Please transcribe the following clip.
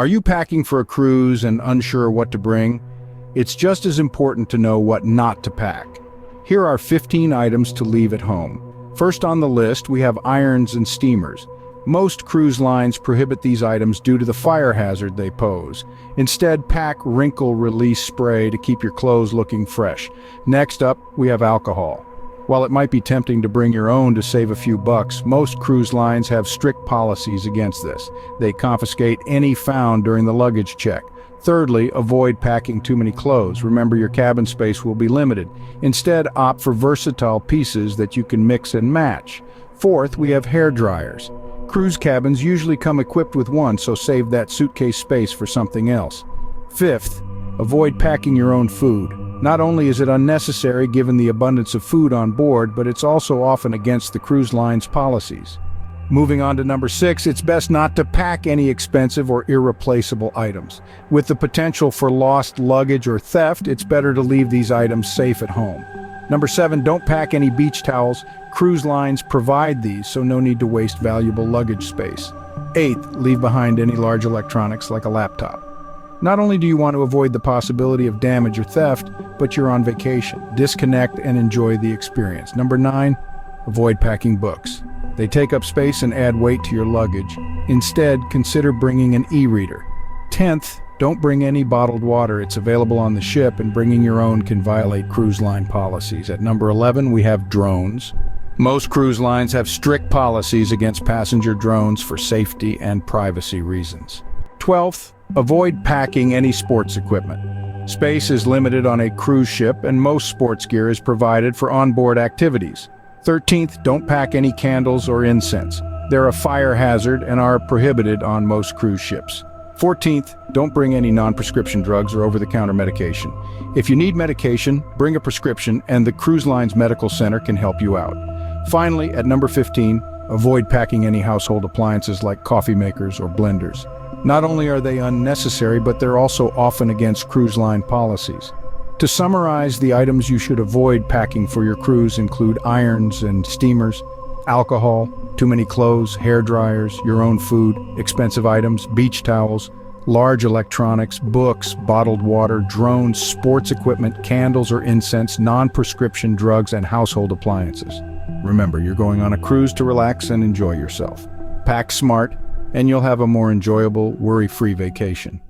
Are you packing for a cruise and unsure what to bring? It's just as important to know what not to pack. Here are 15 items to leave at home. First on the list, we have irons and steamers. Most cruise lines prohibit these items due to the fire hazard they pose. Instead, pack wrinkle release spray to keep your clothes looking fresh. Next up, we have alcohol. While it might be tempting to bring your own to save a few bucks, most cruise lines have strict policies against this. They confiscate any found during the luggage check. Thirdly, avoid packing too many clothes. Remember, your cabin space will be limited. Instead, opt for versatile pieces that you can mix and match. Fourth, we have hair dryers. Cruise cabins usually come equipped with one, so save that suitcase space for something else. Fifth, avoid packing your own food. Not only is it unnecessary given the abundance of food on board, but it's also often against the cruise line's policies. Moving on to number 6, it's best not to pack any expensive or irreplaceable items. With the potential for lost luggage or theft, it's better to leave these items safe at home. Number 7, don't pack any beach towels. Cruise lines provide these, so no need to waste valuable luggage space. 8th, leave behind any large electronics like a laptop. Not only do you want to avoid the possibility of damage or theft, but you're on vacation. Disconnect and enjoy the experience. Number 9, avoid packing books. They take up space and add weight to your luggage. Instead, consider bringing an e-reader. 10th, don't bring any bottled water. It's available on the ship, and bringing your own can violate cruise line policies. At number 11, we have drones. Most cruise lines have strict policies against passenger drones for safety and privacy reasons. 12th, avoid packing any sports equipment. Space is limited on a cruise ship, and most sports gear is provided for onboard activities. 13th, don't pack any candles or incense. They're a fire hazard and are prohibited on most cruise ships. 14th, don't bring any non-prescription drugs or over-the-counter medication. If you need medication, bring a prescription, and the cruise line's medical center can help you out. Finally, at number 15, avoid packing any household appliances like coffee makers or blenders. Not only are they unnecessary, but they're also often against cruise line policies. To summarize, the items you should avoid packing for your cruise include irons and steamers, alcohol, too many clothes, hair dryers, your own food, expensive items, beach towels, large electronics, books, bottled water, drones, sports equipment, candles or incense, non-prescription drugs, and household appliances. Remember, you're going on a cruise to relax and enjoy yourself. Pack smart, and you'll have a more enjoyable, worry-free vacation.